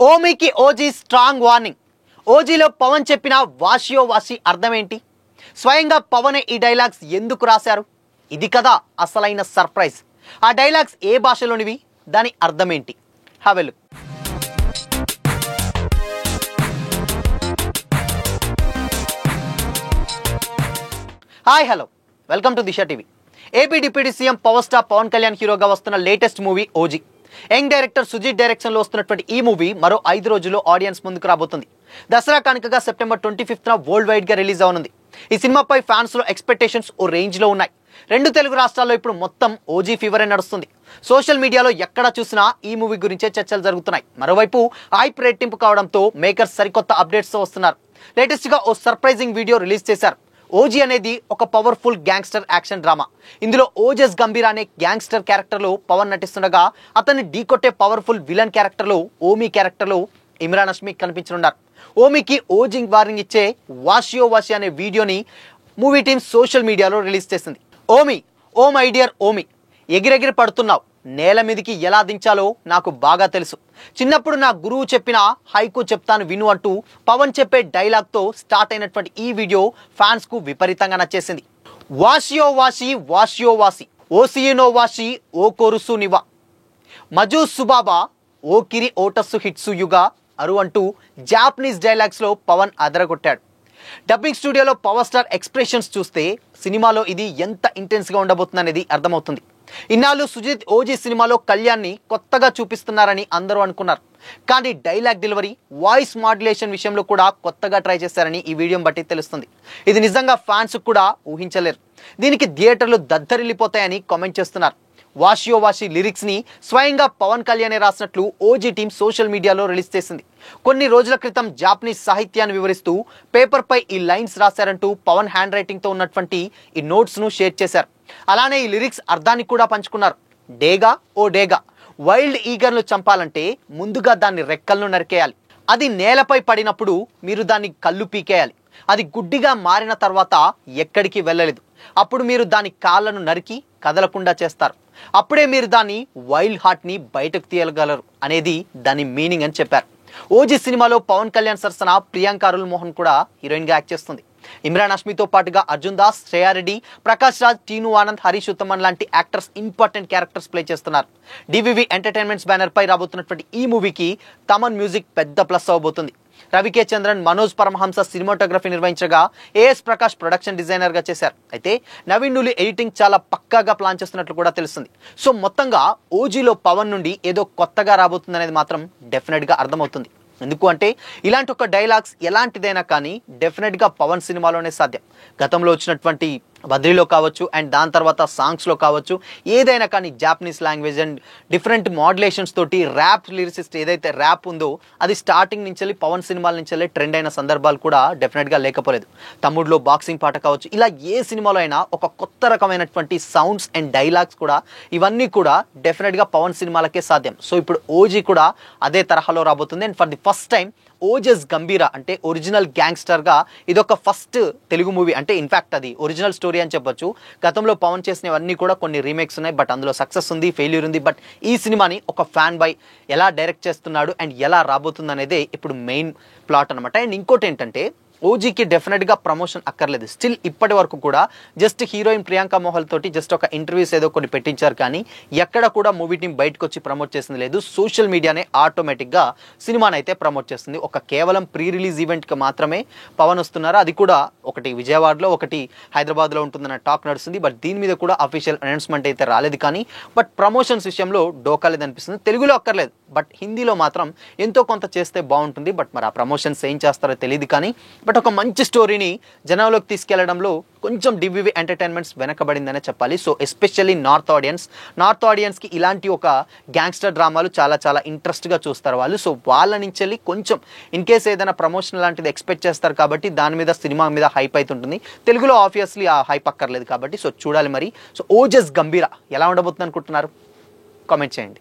ఓమీకి OG strong warning. ఓజీలో Pawan చెప్పిన వాషియో వాషి అర్థమేంటి? స్వయంగా పవనే ఈ డైలాగ్స్ ఎందుకు రాశారు? ఇది కదా అసలైన సర్ప్రైజ్. ఆ డైలాగ్స్ ఏ భాషలోనివి, దాని అర్థమేంటి? Have a look. Hi hello, welcome to Disha TV. AP deputy CM power star Pawan Kalyan హీరోగా వస్తున్న latest movie OG. Young director Sujeeth డైరెక్షన్లో వస్తున్నటువంటి ఈ మూవీ మరో 5 రోజుల్లో ఆడియన్స్ ముందుకు రాబోతుంది. దసరా కానుకగా సెప్టెంబర్ 25న వరల్డ్ వైడ్ గా రిలీజ్ అవనుంది. ఈ సినిమాపై ఫ్యాన్స్ లో ఎక్స్పెక్టేషన్స్ ఓ రేంజ్ లో ఉన్నాయి. 2 తెలుగు రాష్ట్రాల్లో ఇప్పుడు మొత్తం ఓజీ ఫీవరే నడుస్తుంది. సోషల్ మీడియాలో ఎక్కడ చూసినా ఈ మూవీ గురించే చర్చలు జరుగుతున్నాయి. మరోవైపు హైప్ రెట్టింపు కావడంతో మేకర్స్ సరికొత్త అప్డేట్స్ తో వస్తున్నారు. లేటెస్ట్ గా ఓ సర్ప్రైజింగ్ వీడియో రిలీజ్ చేశారు. ఓజీ అనేది ఒక పవర్ఫుల్ గ్యాంగ్స్టర్ యాక్షన్ డ్రామా. ఇందులో ఓజస్ గంభీర్ అనే గ్యాంగ్స్టర్ క్యారెక్టర్ లో పవన్ నటిస్తుండగా, అతన్ని ఢీకొట్టే పవర్ఫుల్ విలన్ క్యారెక్టర్ లో ఓమీ క్యారెక్టర్ లో ఇమ్రాన్ హష్మి కనిపించనున్నారు. ఓమీకి ఓజీ వార్నింగ్ ఇచ్చే వాషియో వాషి అనే వీడియోని మూవీ టీమ్ సోషల్ మీడియాలో రిలీజ్ చేసింది. Omi, oh my dear Omi, ఎగిరెగిరి పడుతున్నావు, నేల మీదకి ఎలా దించాలో నాకు బాగా తెలుసు. చిన్నప్పుడు నా గురువు చెప్పిన హైకు చెప్తాను విను అంటూ పవన్ చెప్పే డైలాగ్తో స్టార్ట్ అయినటువంటి ఈ వీడియో ఫ్యాన్స్ కు విపరీతంగా నచ్చేసింది. వాషియో వాషి వాషియో వాసి, ఓ సియునో వాషి ఓ కొరుసు నివా, మజు సుబాబా ఓ కిరి ఓటస్సు హిట్సు యుగా అరు అంటూ జాపనీస్ డైలాగ్స్ లో పవన్ అదరగొట్టాడు. డబ్బింగ్ స్టూడియోలో పవర్ స్టార్ ఎక్స్ప్రెషన్స్ చూస్తే సినిమాలో ఇది ఎంత ఇంటెన్స్ గా ఉండబోతుంది అనేది అర్థమవుతుంది. ఇన్నాళ్ళు సుజిత్ ఓజీ సినిమాలో కళ్యాణ్ని కొత్తగా చూపిస్తున్నారని అందరూ అనుకున్నారు. కానీ డైలాగ్ డెలివరీ, వాయిస్ మాడ్యులేషన్ విషయంలో కూడా కొత్తగా ట్రై చేశారని ఈ వీడియో బట్టి తెలుస్తుంది. ఇది నిజంగా ఫ్యాన్స్ కూడా ఊహించలేరు. దీనికి థియేటర్లు దద్దరిల్లిపోతాయని కామెంట్ చేస్తున్నారు. వాషియో వాషి లిరిక్స్ ని స్వయంగా పవన్ కళ్యాణ్ రాసినట్లు ఓజీ టీం సోషల్ మీడియాలో రిలీజ్ చేసింది. కొన్ని రోజుల క్రితం జాపనీస్ సాహిత్యాన్ని వివరిస్తూ పేపర్ పై ఈ లైన్స్ రాశారంటూ పవన్ హ్యాండ్ రైటింగ్ తో ఉన్నటువంటి ఈ నోట్స్ ను షేర్ చేశారు. అలానే ఈ లిరిక్స్ అర్థాన్ని కూడా పంచుకున్నారు. డేగా ఓ డేగా, వైల్డ్ ఈగర్ను చంపాలంటే ముందుగా దాన్ని రెక్కలను నరికేయాలి. అది నేలపై పడినప్పుడు మీరు దాన్ని కళ్ళు పీకేయాలి. అది గుడ్డిగా మారిన తర్వాత ఎక్కడికి వెళ్ళలేదు. అప్పుడు మీరు దాని కాళ్ళను నరికి కదలకుండా చేస్తారు. అప్పుడే మీరు దాన్ని వైల్డ్ హార్ట్ ని బయటకు తీయగలరు అనేది దాని మీనింగ్ అని చెప్పారు. ఓజీ సినిమాలో పవన్ కళ్యాణ్ సరసన ప్రియాంక అరుల్ మోహన్ కూడా హీరోయిన్ గా యాక్ట్ చేస్తుంది. ఇమ్రాన్ హష్మితో పాటుగా అర్జున్ దాస్, శ్రేయా రెడ్డి, ప్రకాష్ రాజ్, టీను ఆనంద్, హరీష్ ఉత్తమన్ లాంటి యాక్టర్స్ ఇంపార్టెంట్ క్యారెక్టర్స్ ప్లే చేస్తున్నారు. డివివి ఎంటర్టైన్మెంట్స్ బ్యానర్ పై రాబోతున్నటువంటి ఈ మూవీకి తమన్ మ్యూజిక్ పెద్ద ప్లస్ అవబోతుంది. రవికే చంద్రన్, మనోజ్ పరమహంస సినిమాటోగ్రఫీ నిర్వహించగా ఏఎస్ ప్రకాష్ ప్రొడక్షన్ డిజైనర్ గా చేశారు. అయితే నవీన్ నులి ఎడిటింగ్ చాలా పక్కాగా ప్లాన్ చేస్తున్నట్లు కూడా తెలుస్తుంది. సో మొత్తంగా ఓజీలో పవన్ నుండి ఏదో కొత్తగా రాబోతుంది అనేది మాత్రం డెఫినెట్ గా అర్థమవుతుంది. ఎందుకు అంటే ఇలాంటి ఒక డైలాగ్స్ ఎలాంటిదైనా కానీ డెఫినెట్ గా పవన్ సినిమాలోనే సాధ్యం. గతంలో వచ్చినటువంటి బద్రీలో కావచ్చు, అండ్ దాని తర్వాత సాంగ్స్లో కావచ్చు, ఏదైనా కానీ Japanese language and different modulations తోటి ర్యాప్ లిరిసిస్ట్ ఏదైతే ర్యాప్ ఉందో అది స్టార్టింగ్ నుంచి వెళ్ళి పవన్ సినిమాల నుంచి వెళ్ళి ట్రెండ్ అయిన సందర్భాలు కూడా డెఫినెట్గా లేకపోలేదు. తమ్ముడులో బాక్సింగ్ పాట కావచ్చు, ఇలా ఏ సినిమాలో అయినా ఒక కొత్త రకమైనటువంటి సౌండ్స్ అండ్ డైలాగ్స్ కూడా ఇవన్నీ కూడా డెఫినెట్గా పవన్ సినిమాలకే సాధ్యం. సో ఇప్పుడు ఓజీ కూడా అదే తరహాలో రాబోతుంది. And for the first time Ojas Gambheera అంటే ఒరిజినల్ గ్యాంగ్స్టర్ గా ఇదొక ఫస్ట్ తెలుగు మూవీ. అంటే ఇన్ఫాక్ట్ అది ఒరిజినల్ స్టోరీ అని చెప్పొచ్చు. గతంలో పవన్ చేసినవన్నీ కూడా కొన్ని రీమేక్స్ ఉన్నాయి, బట్ అందులో సక్సెస్ ఉంది, ఫెయిల్యూర్ ఉంది. బట్ ఈ సినిమాని ఒక ఫ్యాన్ బై ఎలా డైరెక్ట్ చేస్తున్నాడు అండ్ ఎలా రాబోతుంది అనేదే ఇప్పుడు మెయిన్ ప్లాట్ అనమాట. అండ్ ఇంకోటి ఏంటంటే ఓజీకి డెఫినెట్గా ప్రమోషన్ అక్కర్లేదు. స్టిల్ ఇప్పటి వరకు కూడా జస్ట్ హీరోయిన్ ప్రియాంక మోహల్ తోటి జస్ట్ ఒక ఇంటర్వ్యూస్ ఏదో కొన్ని పెట్టించారు, కానీ ఎక్కడ కూడా మూవీ టీం బయటకు వచ్చి ప్రమోట్ చేసింది లేదు. సోషల్ మీడియానే ఆటోమేటిక్గా సినిమాని అయితే ప్రమోట్ చేస్తుంది. ఒక కేవలం ప్రీ రిలీజ్ ఈవెంట్కి మాత్రమే పవన్ వస్తున్నారు. అది కూడా ఒకటి విజయవాడలో, ఒకటి హైదరాబాద్లో ఉంటుందన్న టాక్ నడుస్తుంది. బట్ దీని మీద కూడా అఫీషియల్ అనౌన్స్మెంట్ అయితే రాలేదు. కానీ బట్ ప్రమోషన్స్ విషయంలో డోకాలేదు అనిపిస్తుంది. తెలుగులో అక్కర్లేదు, బట్ హిందీలో మాత్రం ఎంతో కొంత చేస్తే బాగుంటుంది. బట్ మరి ఆ ప్రమోషన్స్ ఏం చేస్తారో తెలియదు. కానీ బట్ ఒక మంచి స్టోరీని జనంలోకి తీసుకెళ్లడంలో కొంచెం డివివి ఎంటర్టైన్మెంట్స్ వెనకబడిందనే చెప్పాలి. సో ఎస్పెషల్లీ నార్త్ ఆడియన్స్కి ఇలాంటి ఒక గ్యాంగ్స్టర్ డ్రామాలు చాలా చాలా ఇంట్రెస్ట్గా చూస్తారు వాళ్ళు. సో వాళ్ళ నుంచి వెళ్ళి కొంచెం ఇన్ కేస్ ఏదైనా ప్రమోషన్ లాంటిది ఎక్స్పెక్ట్ చేస్తారు కాబట్టి దాని మీద సినిమా మీద హైప్ అవుతుంటుంది. తెలుగులో ఆబ్వియస్లీ ఆ హైప్ అక్కర్లేదు కాబట్టి సో చూడాలి మరి. సో ఓజస్ గంభీరా ఎలా ఉండబోతుంది అనుకుంటున్నారు? కామెంట్ చేయండి.